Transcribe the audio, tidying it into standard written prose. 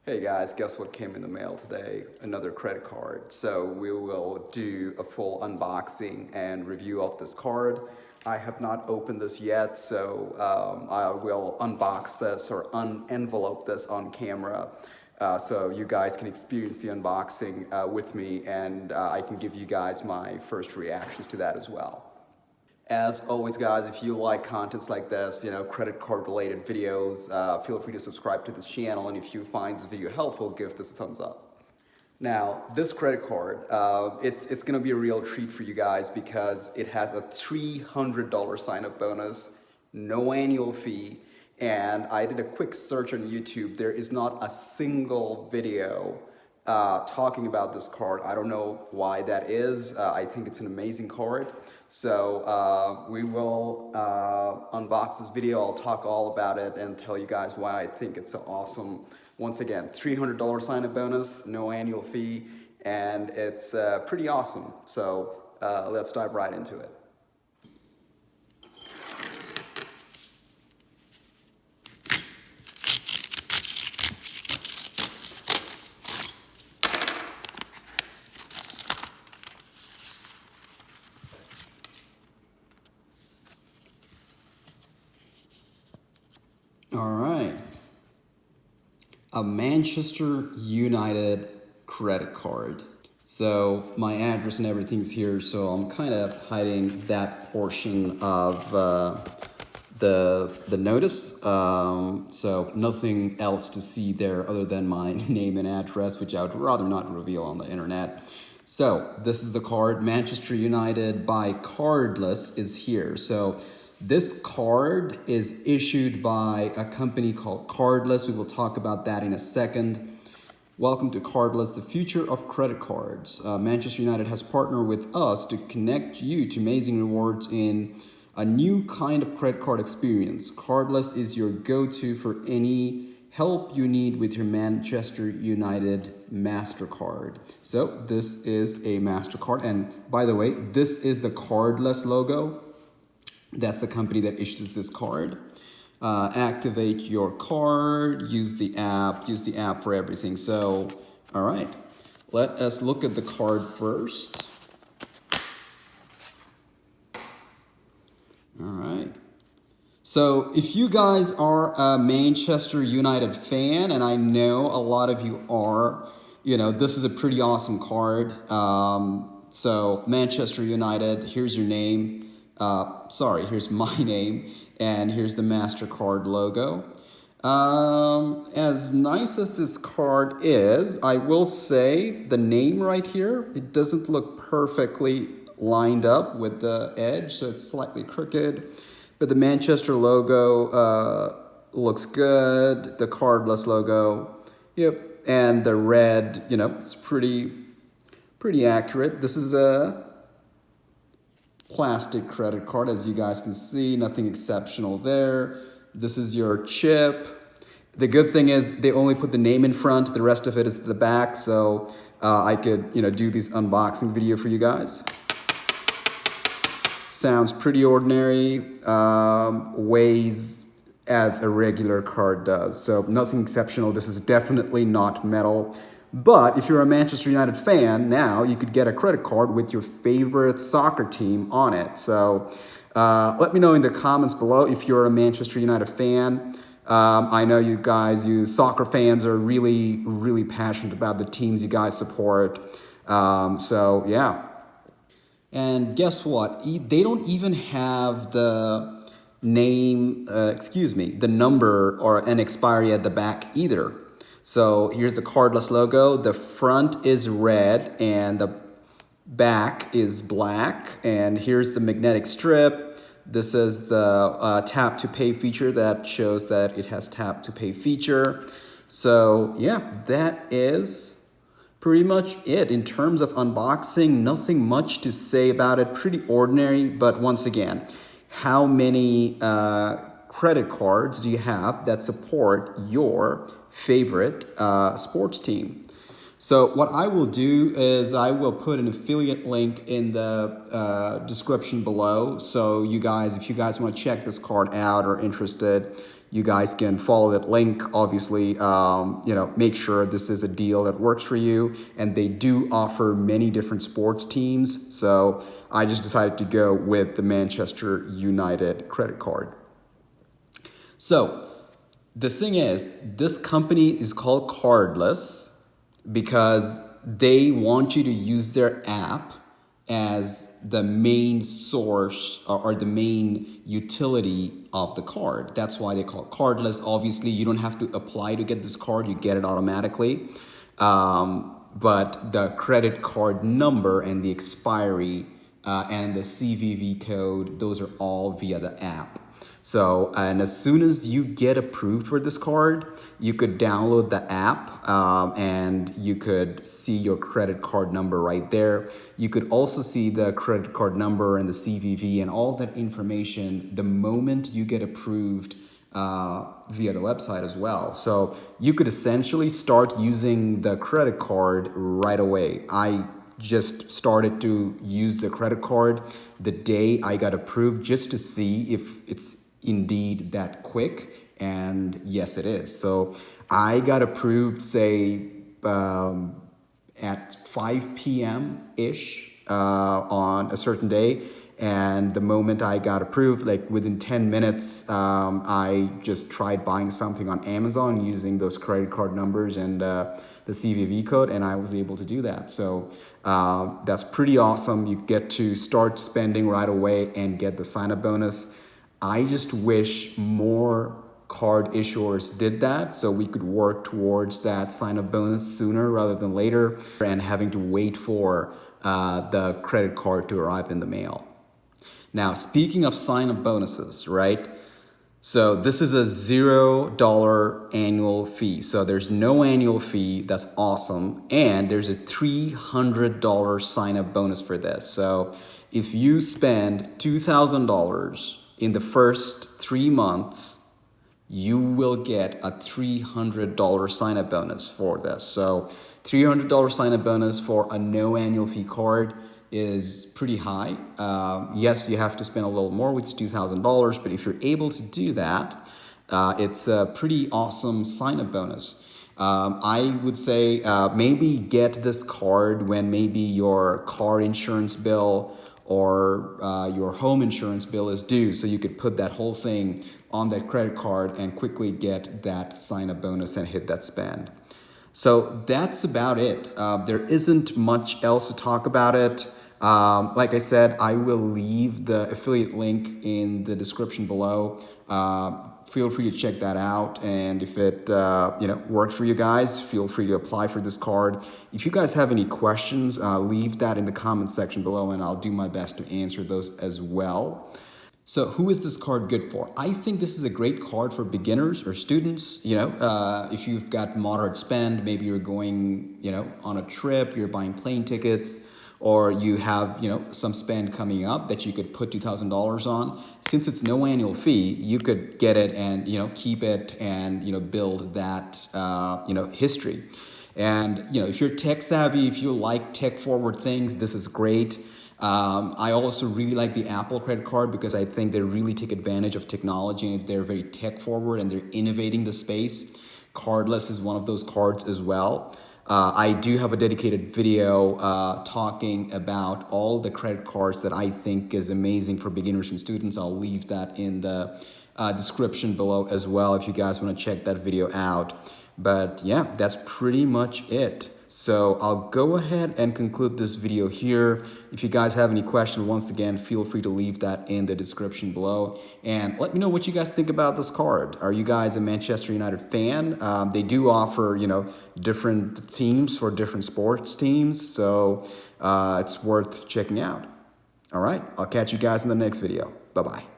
Hey guys, guess what came in the mail today? Another credit card. So we will do a full unboxing and review of this card. I have not opened this yet, so I will unbox this or unenvelope this on camera so you guys can experience the unboxing with me, and I can give you guys my first reactions to that as well. As always, guys, if you like contents like this, credit card related videos, feel free to subscribe to this channel. And if you find this video helpful, give this a thumbs up. Now, this credit card, it's going to be a real treat for you guys because it has a $300 sign-up bonus, no annual fee, and I did a quick search on YouTube. There is not a single video talking about this card. I don't know why that is. I think it's an amazing card. So we will unbox this video. I'll talk all about it and tell you guys why I think it's so awesome. Once again, $300 sign-up bonus, no annual fee, and it's pretty awesome. So let's dive right into it. All right. A Manchester United credit card. So my address and everything's here, so I'm kind of hiding that portion of the notice. So nothing else to see there other than my name and address, which I would rather not reveal on the internet. So this is the card. Manchester United by Cardless is here. So this card is issued by a company called Cardless. We will talk about that in a second. Welcome to Cardless, the future of credit cards. Manchester United has partnered with us to connect you to amazing rewards in a new kind of credit card experience. Cardless is your go-to for any help you need with your Manchester United MasterCard. So this is a MasterCard. And by the way, this is the Cardless logo. That's the company that issues this card. Activate your card, use the app for everything. So, all right, let us look at the card first. All right. So if you guys are a Manchester United fan, and I know a lot of you are, this is a pretty awesome card. So Manchester United, here's your name. Here's my name, and here's the MasterCard logo. As nice as this card is, I will say the name right here, it doesn't look perfectly lined up with the edge, so it's slightly crooked. But the Manchester logo looks good. The Cardless logo, yep, and the red, it's pretty accurate. This is a plastic credit card, as you guys can see, nothing exceptional there. This is your chip. The good thing is they only put the name in front, the rest of it is the back, so I could do this unboxing video for you guys. Sounds pretty ordinary, weighs as a regular card does, so nothing exceptional. This is definitely not metal. But if you're a Manchester United fan, now you could get a credit card with your favorite soccer team on it. So let me know in the comments below if you're a Manchester United fan. I know you soccer fans are really, really passionate about the teams you guys support. So yeah. And guess what? They don't even have the name, the number or an expiry at the back either. So here's the Cardless logo. The front is red and the back is black. And here's the magnetic strip. This is the tap to pay feature that shows that it has tap to pay feature. So yeah, that is pretty much it. In terms of unboxing, nothing much to say about it. Pretty ordinary, but once again, how many credit cards do you have that support your favorite sports team? So what I will do is I will put an affiliate link in the description below. So if you guys want to check this card out or interested, you guys can follow that link. Obviously, make sure this is a deal that works for you. And they do offer many different sports teams. So I just decided to go with the Manchester United credit card. So the thing is, this company is called Cardless because they want you to use their app as the main source or the main utility of the card. That's why they call it Cardless. Obviously, you don't have to apply to get this card. You get it automatically. But the credit card number and the expiry and the CVV code, those are all via the app. So, and as soon as you get approved for this card, you could download the app and you could see your credit card number right there. You could also see the credit card number and the CVV and all that information the moment you get approved via the website as well. So you could essentially start using the credit card right away. I just started to use the credit card the day I got approved just to see if it's indeed that quick, and yes it is. So I got approved say at 5 p.m. ish on a certain day, and the moment I got approved, like within 10 minutes, I just tried buying something on Amazon using those credit card numbers and the CVV code, and I was able to do that. So that's pretty awesome. You get to start spending right away and get the sign-up bonus. I just wish more card issuers did that so we could work towards that sign-up bonus sooner rather than later and having to wait for the credit card to arrive in the mail. Now, speaking of sign-up bonuses, right? So this is a $0 annual fee. So there's no annual fee. That's awesome. And there's a $300 sign-up bonus for this. So if you spend $2,000 in the first 3 months, you will get a $300 sign-up bonus for this. So $300 sign-up bonus for a no annual fee card is pretty high. Yes, you have to spend a little more, which is $2,000, but if you're able to do that, it's a pretty awesome sign-up bonus. I would say maybe get this card when maybe your car insurance bill or your home insurance bill is due, so you could put that whole thing on that credit card and quickly get that sign-up bonus and hit that spend. So that's about it. There isn't much else to talk about it. Like I said, I will leave the affiliate link in the description below. Feel free to check that out, and if it works for you guys, feel free to apply for this card. If you guys have any questions, leave that in the comment section below, and I'll do my best to answer those as well. So who is this card good for? I think this is a great card for beginners or students. If you've got moderate spend, maybe you're going on a trip, you're buying plane tickets, or you have some spend coming up that you could put $2,000 on. Since it's no annual fee, you could get it and keep it and build that history. And if you're tech savvy, if you like tech forward things, this is great. I also really like the Apple credit card because I think they really take advantage of technology and they're very tech forward and they're innovating the space. Cardless is one of those cards as well. I do have a dedicated video talking about all the credit cards that I think is amazing for beginners and students. I'll leave that in the description below as well if you guys want to check that video out. But yeah, that's pretty much it. So I'll go ahead and conclude this video here. If you guys have any questions, once again, feel free to leave that in the description below. And let me know what you guys think about this card. Are you guys a Manchester United fan? They do offer, different teams for different sports teams. So it's worth checking out. All right, I'll catch you guys in the next video. Bye-bye.